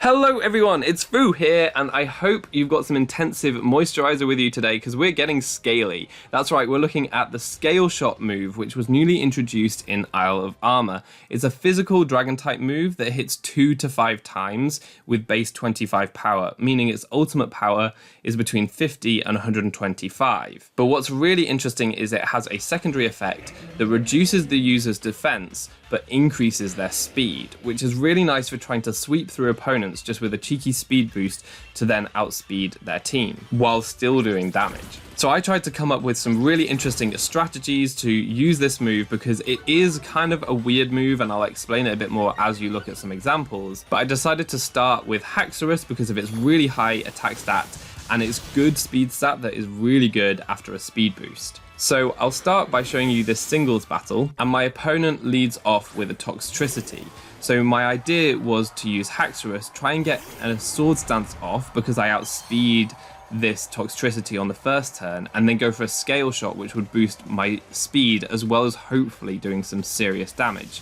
Hello everyone, it's Foo here, and I hope you've got some intensive moisturizer with you today because we're getting scaly. That's right, we're looking at the Scale Shot move, which was newly introduced in Isle of Armor. It's a physical dragon type move that hits 2 to 5 times with base 25 power, meaning its ultimate power is between 50 and 125. But what's really interesting is it has a secondary effect that reduces the user's defense but increases their speed, which is really nice for trying to sweep through opponents just with a cheeky speed boost to then outspeed their team, while still doing damage. So I tried to come up with some really interesting strategies to use this move because it is kind of a weird move, and I'll explain it a bit more as you look at some examples. But I decided to start with Haxorus because of its really high attack stat and its good speed stat that is really good after a speed boost. So I'll start by showing you this singles battle, and my opponent leads off with a Toxtricity. So my idea was to use Haxorus, try and get a sword stance off because I outspeed this Toxtricity on the first turn, and then go for a Scale Shot which would boost my speed as well as hopefully doing some serious damage.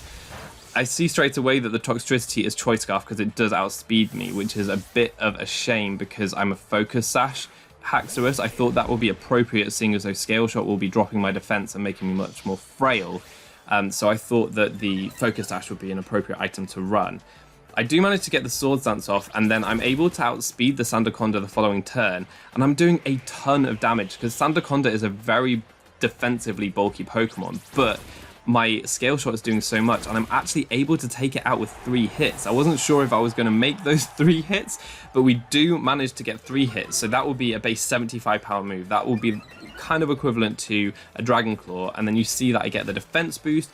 I see straight away that the Toxtricity is Choice Scarf because it does outspeed me, which is a bit of a shame because I'm a Focus Sash Haxorus. I thought that would be appropriate seeing as though Scale Shot will be dropping my defense and making me much more frail. So I thought that the Focus Sash would be an appropriate item to run. I do manage to get the Sword Stance off, and then I'm able to outspeed the Sandaconda the following turn, and I'm doing a ton of damage because Sandaconda is a very defensively bulky Pokemon, but my Scale Shot is doing so much, and I'm actually able to take it out with 3 hits. I wasn't sure if I was going to make those 3 hits, but we do manage to get 3 hits, so that will be a base 75 power move. That will be kind of equivalent to a Dragon Claw, and then you see that I get the defense boost,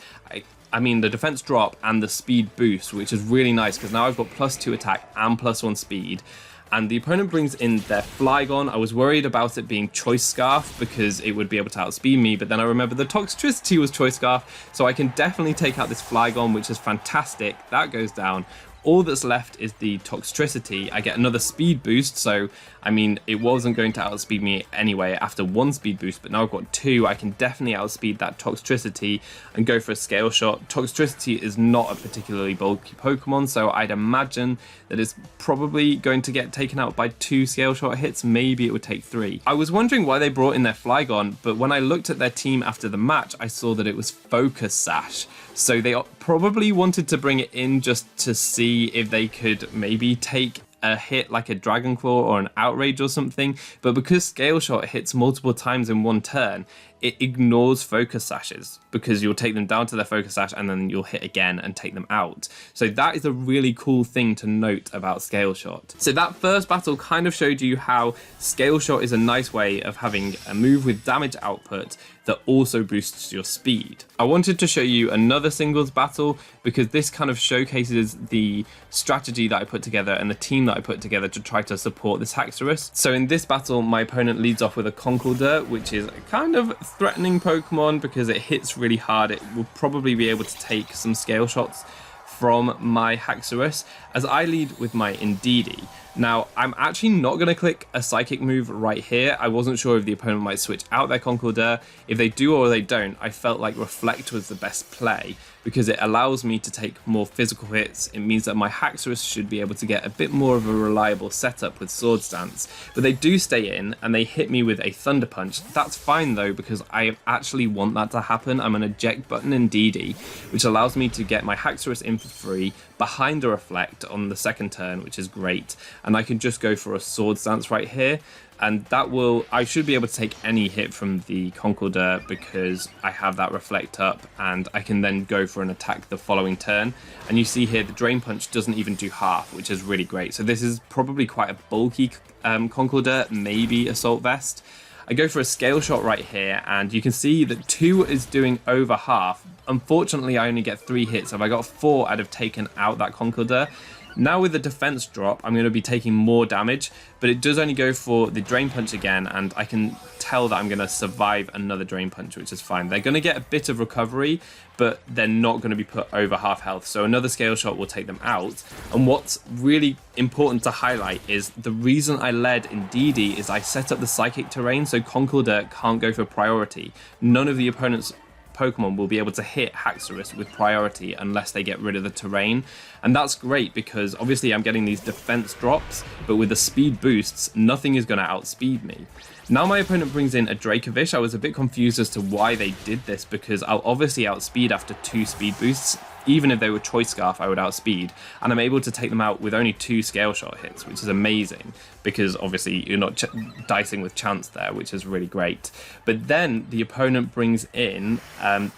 I mean the defense drop and the speed boost, which is really nice because now I've got +2 attack and +1 speed. And the opponent brings in their Flygon. I was worried about it being Choice Scarf because it would be able to outspeed me, but then I remember the Toxtricity was Choice Scarf, so I can definitely take out this Flygon, which is fantastic. That goes down. All that's left is the Toxtricity. I get another speed boost, so I mean it wasn't going to outspeed me anyway after 1 speed boost, but now I've got 2. I can definitely outspeed that Toxtricity and go for a Scale Shot. Toxtricity is not a particularly bulky Pokemon, so I'd imagine that it's probably going to get taken out by 2 Scale Shot hits. Maybe it would take 3. I was wondering why they brought in their Flygon, but when I looked at their team after the match, I saw that it was Focus Sash. So they probably wanted to bring it in just to see if they could maybe take a hit like a Dragon Claw or an Outrage or something, but because Scale Shot hits multiple times in 1 turn, it ignores Focus Sashes because you'll take them down to their Focus Sash and then you'll hit again and take them out. So that is a really cool thing to note about Scale Shot. So that first battle kind of showed you how Scale Shot is a nice way of having a move with damage output that also boosts your speed. I wanted to show you another singles battle because this kind of showcases the strategy that I put together and the team that I put together to try to support this Haxorus. So in this battle, my opponent leads off with a Conkeldurr, which is kind of threatening Pokemon because it hits really hard. It will probably be able to take some Scale Shots from my Haxorus, as I lead with my Indeedee. Now, I'm actually not going to click a Psychic move right here. I wasn't sure if the opponent might switch out their Conkeldurr. If they do or they don't, I felt like Reflect was the best play because it allows me to take more physical hits. It means that my Haxorus should be able to get a bit more of a reliable setup with Sword Stance. But they do stay in and they hit me with a Thunder Punch. That's fine though because I actually want that to happen. I'm an Eject button in Indeedee, which allows me to get my Haxorus in for free behind a Reflect on the second turn, which is great. And I can just go for a Sword Stance right here, and that will, I should be able to take any hit from the Conkeldurr because I have that Reflect up, and I can then go for an attack the following turn. And you see here the Drain Punch doesn't even do half, which is really great. So this is probably quite a bulky Conkeldurr, maybe Assault Vest. I go for a Scale Shot right here, and you can see that 2 is doing over half. Unfortunately, I only get 3 hits. If I got 4, I'd have taken out that Conkeldurr. Now with the defense drop, I'm going to be taking more damage, but it does only go for the Drain Punch again, and I can tell that I'm going to survive another Drain Punch, which is fine. They're going to get a bit of recovery, but they're not going to be put over half health, so another Scale Shot will take them out. And what's really important to highlight is the reason I led Indeedee is I set up the Psychic terrain, so Conkeldurr can't go for priority. None of the opponent's Pokemon will be able to hit Haxorus with priority unless they get rid of the terrain. And that's great because obviously I'm getting these defense drops, but with the speed boosts, nothing is going to outspeed me. Now my opponent brings in a Dracovish. I was a bit confused as to why they did this, because I'll obviously outspeed after 2 speed boosts. Even if they were Choice Scarf, I would outspeed, and I'm able to take them out with only 2 Scale Shot hits, which is amazing, because obviously you're not dicing with chance there, which is really great. But then the opponent brings in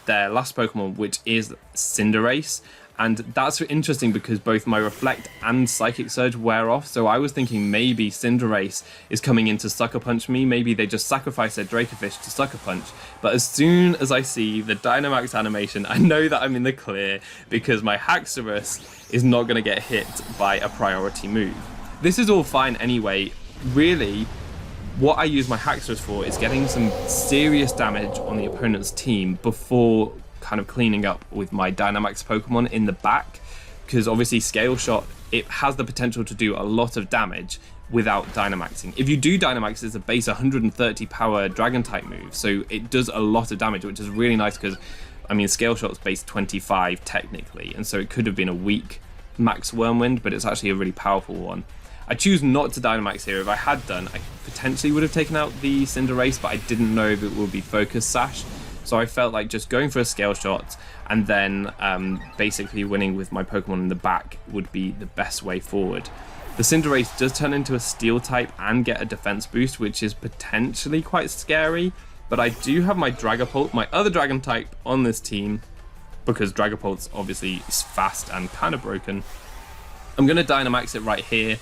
their last Pokemon, which is Cinderace, and that's interesting because both my Reflect and Psychic Surge wear off, so I was thinking maybe Cinderace is coming in to Sucker Punch me, maybe they just sacrifice their Dracovish to Sucker Punch, but as soon as I see the Dynamax animation, I know that I'm in the clear because my Haxorus is not going to get hit by a priority move. This is all fine anyway. Really, what I use my Haxorus for is getting some serious damage on the opponent's team before kind of cleaning up with my Dynamax Pokemon in the back, because obviously Scale Shot, it has the potential to do a lot of damage without Dynamaxing. If you do Dynamax, it's a base 130 power Dragon type move, so it does a lot of damage, which is really nice because, I mean, Scale Shot's base 25 technically, and so it could have been a weak Max Wormwind, but it's actually a really powerful one. I choose not to Dynamax here. If I had done, I potentially would have taken out the Cinderace, but I didn't know if it would be Focus Sash. So I felt like just going for a Scale Shot and then basically winning with my Pokemon in the back would be the best way forward. The Cinderace does turn into a Steel type and get a defense boost, which is potentially quite scary. But I do have my Dragapult, my other Dragon type, on this team, because Dragapult's obviously is fast and kind of broken. I'm going to Dynamax it right here.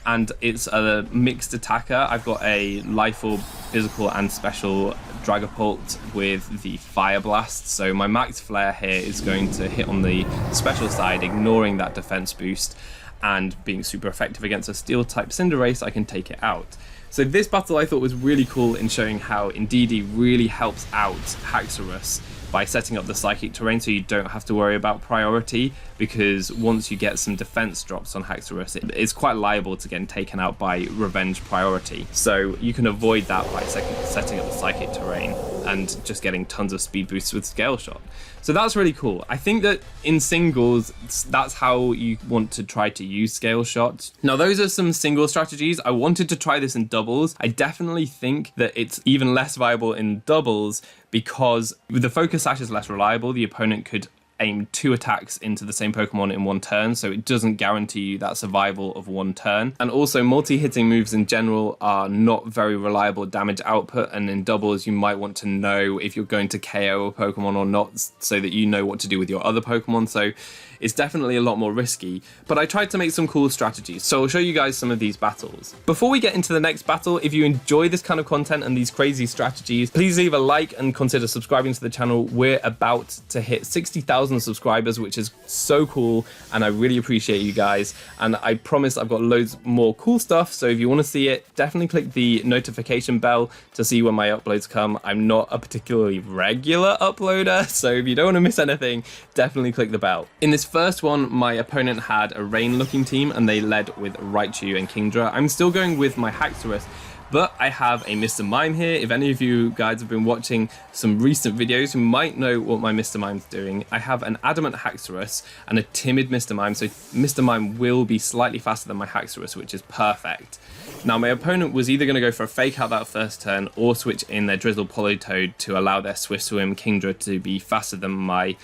And it's a mixed attacker. I've got a Life Orb, Physical and Special Dragapult with the Fire Blast. So my Max Flare here is going to hit on the special side, ignoring that defense boost, and being super effective against a Steel type Cinderace, I can take it out. So this battle I thought was really cool in showing how Indeedee really helps out Haxorus by setting up the Psychic terrain so you don't have to worry about priority, because once you get some defense drops on Haxorus, it's quite liable to getting taken out by Revenge priority. So you can avoid that by setting up the Psychic terrain and just getting tons of speed boosts with Scale Shot. So that's really cool. I think that in singles, that's how you want to try to use Scale Shot. Now, those are some single strategies. I wanted to try this in doubles. I definitely think that it's even less viable in doubles because the Focus Sash is less reliable. The opponent could aim 2 attacks into the same Pokemon in one turn, so it doesn't guarantee you that survival of one turn. And also, multi-hitting moves in general are not very reliable damage output, and in doubles you might want to know if you're going to KO a Pokemon or not so that you know what to do with your other Pokemon, so it's definitely a lot more risky. But I tried to make some cool strategies, so I'll show you guys some of these battles. Before we get into the next battle, if you enjoy this kind of content and these crazy strategies, please leave a like and consider subscribing to the channel. We're about to hit 60,000 subscribers, which is so cool, and I really appreciate you guys. And I promise I've got loads more cool stuff, so if you want to see it, definitely click the notification bell to see when my uploads come. I'm not a particularly regular uploader, so if you don't want to miss anything, definitely click the bell. In this first one, my opponent had a Rain looking team and they led with Raichu and Kingdra. I'm still going with my Haxorus, but I have a Mr. Mime here. If any of you guys have been watching some recent videos, you might know what my Mr. Mime's doing. I have an Adamant Haxorus and a Timid Mr. Mime, so Mr. Mime will be slightly faster than my Haxorus, which is perfect. Now, my opponent was either going to go for a Fake Out that first turn or switch in their Drizzle Politoed to allow their Swift Swim Kingdra to be faster than my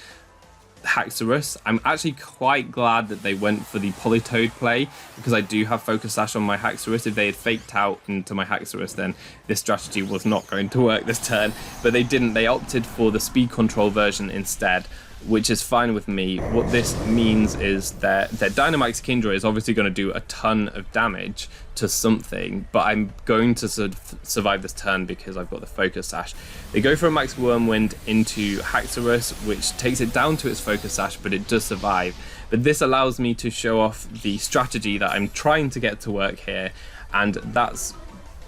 Haxorus. I'm actually quite glad that they went for the Politoed play because I do have Focus Sash on my Haxorus. If they had faked out into my Haxorus, then this strategy was not going to work this turn, but they didn't. They opted for the speed control version instead, which is fine with me. What this means is that their Dynamax Kingdra is obviously going to do a ton of damage to something, but I'm going to survive this turn because I've got the Focus Sash. They go for a Max Wormwind into Haxorus, which takes it down to its Focus Sash, but it does survive. But this allows me to show off the strategy that I'm trying to get to work here, and that's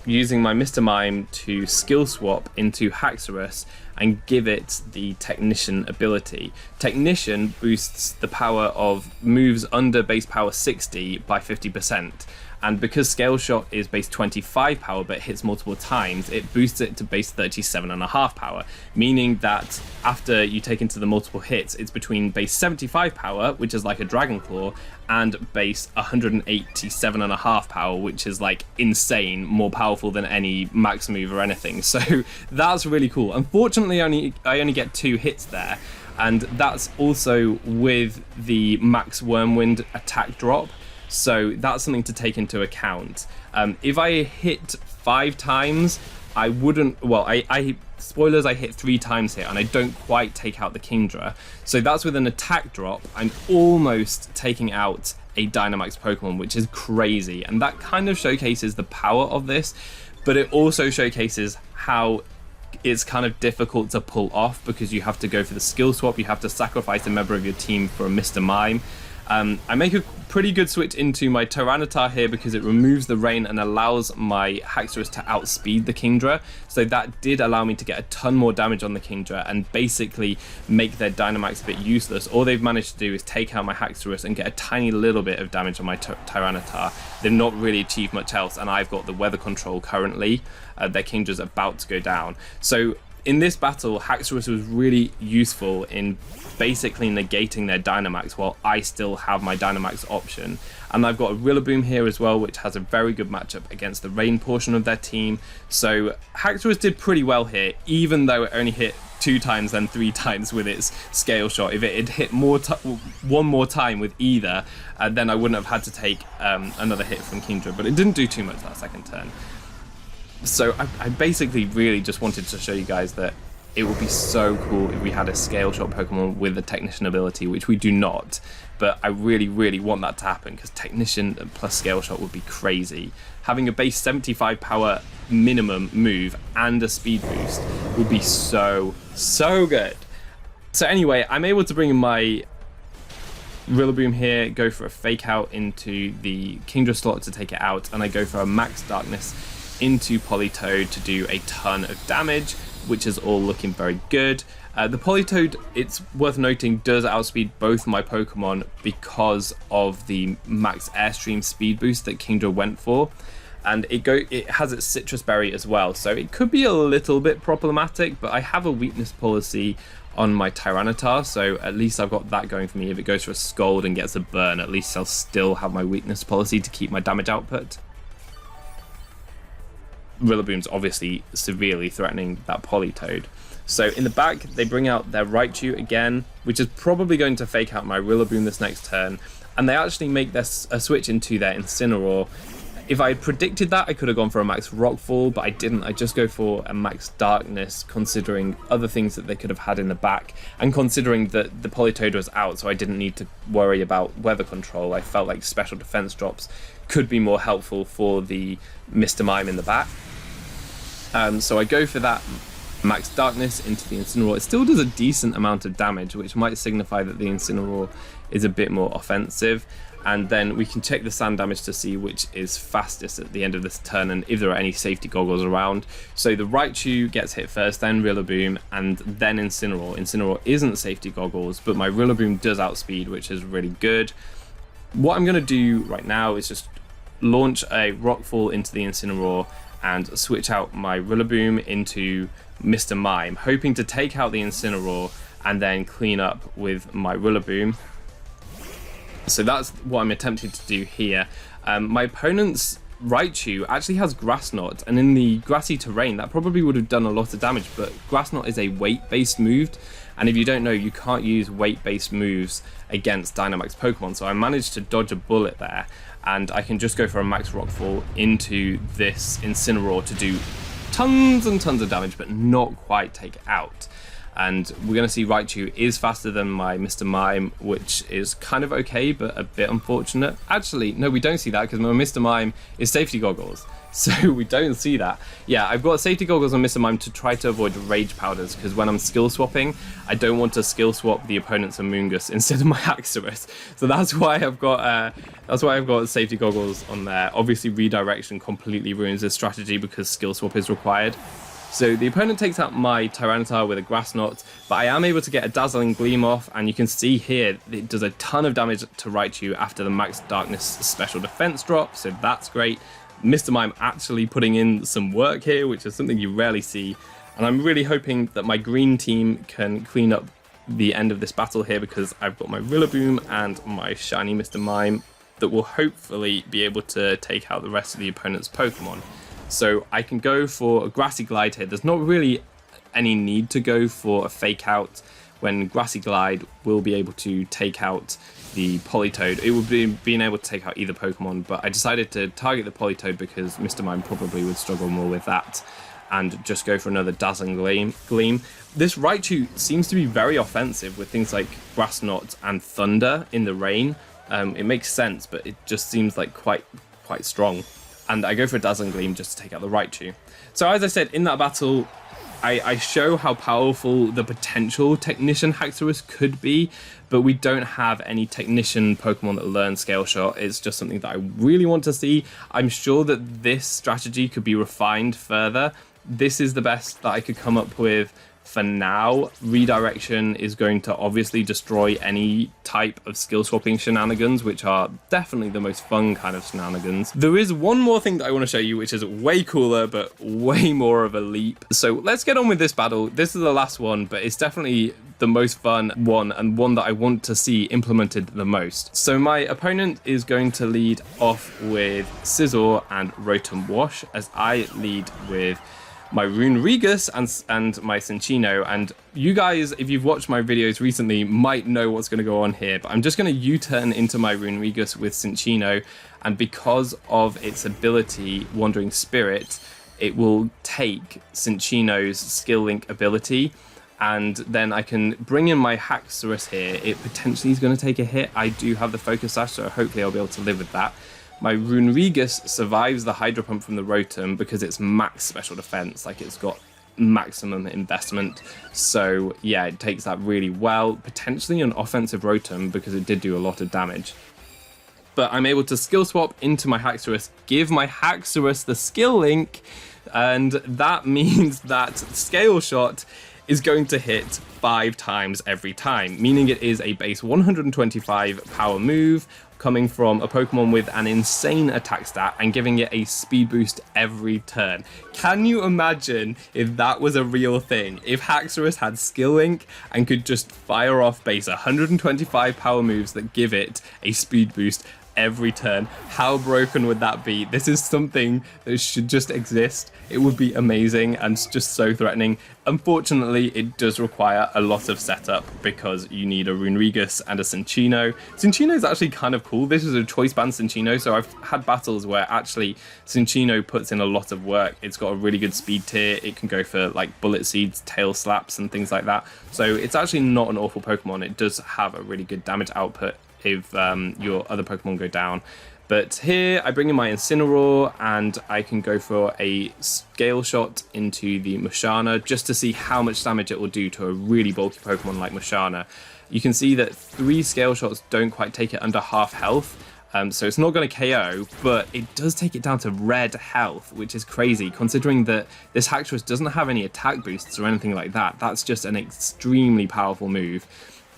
using my Mr. Mime to skill swap into Haxorus and give it the Technician ability. Technician boosts the power of moves under base power 60 by 50%. And because Scale Shot is base 25 power but hits multiple times, it boosts it to base 37.5 power, meaning that after you take into the multiple hits, it's between base 75 power, which is like a Dragon Claw, and base 187.5 power, which is like insane, more powerful than any max move or anything. So that's really cool. Unfortunately, I only get 2 hits there, and that's also with the max Wormwind attack drop. So that's something to take into account. If I hit 5 times, I wouldn't, well, spoilers, I hit 3 times here and I don't quite take out the Kingdra. So that's with an attack drop. I'm almost taking out a Dynamax Pokemon, which is crazy. And that kind of showcases the power of this, but it also showcases how it's kind of difficult to pull off because you have to go for the skill swap. You have to sacrifice a member of your team for a Mr. Mime. I make a pretty good switch into my Tyranitar here because it removes the rain and allows my Haxorus to outspeed the Kingdra. So that did allow me to get a ton more damage on the Kingdra and basically make their Dynamax a bit useless. All they've managed to do is take out my Haxorus and get a tiny little bit of damage on my Tyranitar. They've not really achieved much else, and I've got the weather control currently. Their Kingdra's about to go down. So in this battle, Haxorus was really useful in basically negating their Dynamax while I still have my Dynamax option. And I've got a Rillaboom here as well, which has a very good matchup against the rain portion of their team. So Haxorus did pretty well here, even though it only hit 2 times than 3 times with its Scale Shot. If it had hit one more time with either, then I wouldn't have had to take another hit from Kingdra, but it didn't do too much that second turn. So I basically really just wanted to show you guys that it would be so cool if we had a Scale Shot Pokemon with the Technician ability, which we do not, but I really, really want that to happen because Technician plus Scale Shot would be crazy. Having a base 75 power minimum move and a speed boost would be so, so good. So anyway, I'm able to bring in my Rillaboom here, go for a Fake Out into the Kingdra slot to take it out, and I go for a Max Darkness into Politoed to do a ton of damage, which is all looking very good. The Politoed, it's worth noting, does outspeed both my Pokemon because of the max Airstream speed boost that Kingdra went for, and it has its Citrus Berry as well, so it could be a little bit problematic, but I have a weakness policy on my Tyranitar, so at least I've got that going for me. If it goes for a Scald and gets a burn, at least I'll still have my weakness policy to keep my damage output. Rillaboom's obviously severely threatening that Politoed. So in the back, they bring out their Raichu again, which is probably going to Fake Out my Rillaboom this next turn, and they actually make a switch into their Incineroar. If I had predicted that, I could have gone for a Max Rockfall, but I didn't. I just go for a Max Darkness, considering other things that they could have had in the back, and considering that the Politoed was out, so I didn't need to worry about weather control. I felt like special defense drops could be more helpful for the Mr. Mime in the back. So I go for that Max Darkness into the Incineroar. It still does a decent amount of damage, which might signify that the Incineroar is a bit more offensive. And then we can check the sand damage to see which is fastest at the end of this turn and if there are any safety goggles around. So the Raichu gets hit first, then Rillaboom, and then Incineroar. Incineroar isn't safety goggles, but my Rillaboom does outspeed, which is really good. What I'm going to do right now is just launch a Rockfall into the Incineroar and switch out my Rillaboom into Mr. Mime, hoping to take out the Incineroar and then clean up with my Rillaboom. So that's what I'm attempting to do here. My opponent's Raichu actually has Grass Knot, and in the grassy terrain that probably would have done a lot of damage, but Grass Knot is a weight-based move, and if you don't know, you can't use weight-based moves against Dynamax Pokemon, so I managed to dodge a bullet there, and I can just go for a Max Rockfall into this Incineroar to do tons and tons of damage, but not quite take it out. And we're going to see Raichu is faster than my Mr. Mime, which is kind of okay, but a bit unfortunate. Actually, no, we don't see that because my Mr. Mime is safety goggles. So we don't see that. Yeah, I've got safety goggles on Mr. Mime to try to avoid Rage Powders, because when I'm skill swapping, I don't want to skill swap the opponent's Amoonguss instead of my Haxorus. So that's why I've got safety goggles on there. Obviously, redirection completely ruins this strategy because skill swap is required. So the opponent takes out my Tyranitar with a Grass Knot, but I am able to get a Dazzling Gleam off, and you can see here it does a ton of damage to Raichu after the Max Darkness special defense drop, so that's great. Mr. Mime actually putting in some work here, which is something you rarely see, and I'm really hoping that my green team can clean up the end of this battle here, because I've got my Rillaboom and my shiny Mr. Mime that will hopefully be able to take out the rest of the opponent's Pokemon. So I can go for a Grassy Glide here. There's not really any need to go for a Fake Out when Grassy Glide will be able to take out the Politoed. It would be being able to take out either Pokemon, but I decided to target the Politoed because Mr. Mime probably would struggle more with that, and just go for another Dazzling Gleam. This Raichu seems to be very offensive with things like Grass Knot and Thunder in the rain. It makes sense, but it just seems like quite strong. And I go for a Dazzling Gleam just to take out the Raichu. So as I said, in that battle, I show how powerful the potential Technician Haxorus could be, but we don't have any Technician Pokemon that learn Scale Shot. It's just something that I really want to see. I'm sure that this strategy could be refined further. This is the best that I could come up with for now. Redirection is going to obviously destroy any type of skill swapping shenanigans, which are definitely the most fun kind of shenanigans. There is one more thing that I want to show you, which is way cooler, but way more of a leap. So let's get on with this battle. This is the last one, but it's definitely the most fun one, and one that I want to see implemented the most. So my opponent is going to lead off with Scizor and Rotom Wash, as I lead with my Runerigus and my Cinccino. And you guys, if you've watched my videos recently, might know what's going to go on here, but I'm just going to U-turn into my Runerigus with Cinccino, and because of its ability, Wandering Spirit, it will take Cinccino's Skill Link ability, and then I can bring in my Haxorus here. It potentially is going to take a hit. I do have the Focus Sash, so hopefully I'll be able to live with that. My Runerigus survives the Hydro Pump from the Rotom because it's max special defense, like it's got maximum investment. So yeah, it takes that really well. Potentially an offensive Rotom because it did do a lot of damage. But I'm able to skill swap into my Haxorus, give my Haxorus the skill link, and that means that Scale Shot is going to hit 5 times every time, meaning it is a base 125 power move, coming from a Pokemon with an insane attack stat and giving it a speed boost every turn. Can you imagine if that was a real thing? If Haxorus had Skill Link and could just fire off base 125 power moves that give it a speed boost every turn, how broken would that be? This is something that should just exist. It would be amazing and just so threatening. Unfortunately, it does require a lot of setup because you need a Runerigus and a Cinccino. Cinccino is actually kind of cool. This is a choice band Cinccino, so I've had battles where actually Cinccino puts in a lot of work. It's got a really good speed tier. It can go for like Bullet Seeds, Tail Slaps and things like that. So it's actually not an awful Pokemon. It does have a really good damage output if your other Pokemon go down. But here I bring in my Incineroar and I can go for a Scale Shot into the Musharna just to see how much damage it will do to a really bulky Pokemon like Musharna. You can see that 3 Scale Shots don't quite take it under half health, so it's not going to KO, but it does take it down to red health, which is crazy considering that this Haxorus doesn't have any attack boosts or anything like that. That's just an extremely powerful move,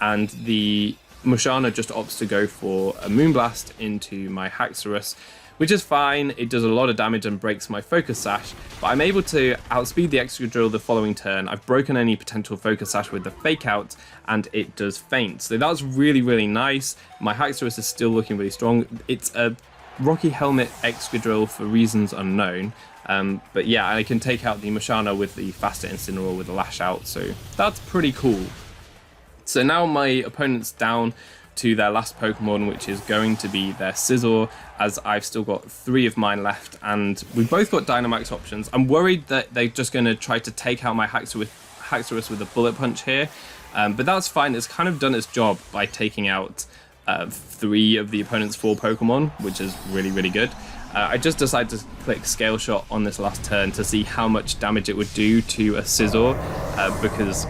and the Musharna just opts to go for a Moonblast into my Haxorus, which is fine. It does a lot of damage and breaks my Focus Sash, but I'm able to outspeed the Excadrill the following turn. I've broken any potential Focus Sash with the Fake Out, and it does faint. So that's really, really nice. My Haxorus is still looking really strong. It's a Rocky Helmet Excadrill for reasons unknown. But yeah, I can take out the Musharna with the faster Incineroar with the Lash Out, so that's pretty cool. So now my opponent's down to their last Pokemon, which is going to be their Scizor, as I've still got 3 of mine left, and we've both got Dynamax options. I'm worried that they're just going to try to take out my Haxorus with a Bullet Punch here, but that's fine. It's kind of done its job by taking out 3 of the opponent's 4 Pokemon, which is really, really good. I just decided to click Scale Shot on this last turn to see how much damage it would do to a Scizor, because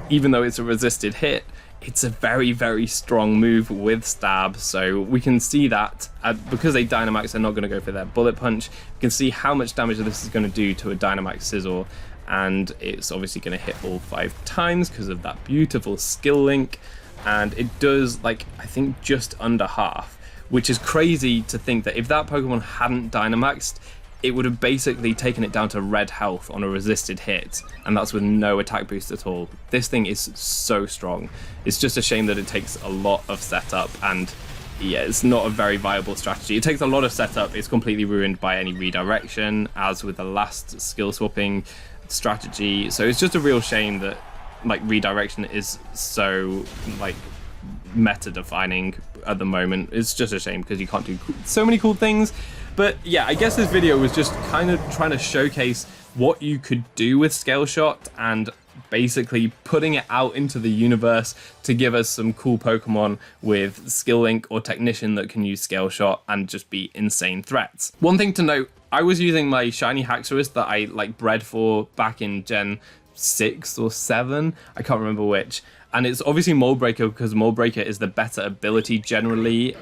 even though it's a resisted hit, it's a very, very strong move with Stab, so we can see that because they Dynamax, they're not going to go for their Bullet Punch. You can see how much damage this is going to do to a Dynamax Scizor, and it's obviously going to hit all 5 times because of that beautiful skill link, and it does, like, I think just under half, which is crazy to think that if that Pokemon hadn't Dynamaxed, it would have basically taken it down to red health on a resisted hit, and that's with no attack boost at all. This thing is so strong. It's just a shame that it takes a lot of setup, and yeah, it's not a very viable strategy. It takes a lot of setup. It's completely ruined by any redirection, as with the last skill swapping strategy. So it's just a real shame that, like, redirection is so, like, meta defining at the moment. It's just a shame because you can't do so many cool things. But yeah, I guess this video was just kind of trying to showcase what you could do with Scale Shot and basically putting it out into the universe to give us some cool Pokemon with Skill Link or Technician that can use Scale Shot and just be insane threats. One thing to note, I was using my shiny Haxorus that I, like, bred for back in Gen 6 or 7, I can't remember which, and it's obviously Mold Breaker because Mold Breaker is the better ability generally,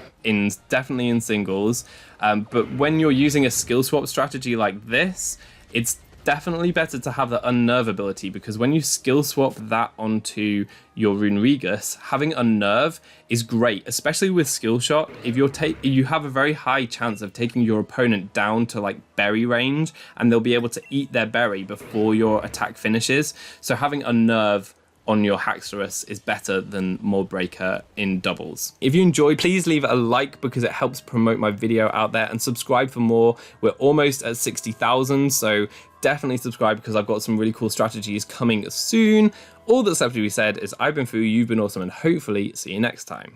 definitely in singles, but when you're using a skill swap strategy like this, it's definitely better to have the Unnerve ability, because when you skill swap that onto your Runerigus, having Unnerve is great, especially with Skill Shot. If you have a very high chance of taking your opponent down to, like, berry range, and they'll be able to eat their berry before your attack finishes. So having Unnerve on your Haxorus is better than Mold Breaker in doubles. If you enjoyed, please leave it a like because it helps promote my video out there, and subscribe for more. We're almost at 60,000, so definitely subscribe because I've got some really cool strategies coming soon. All that's left to be said is I've been Foo, you've been awesome, and hopefully see you next time.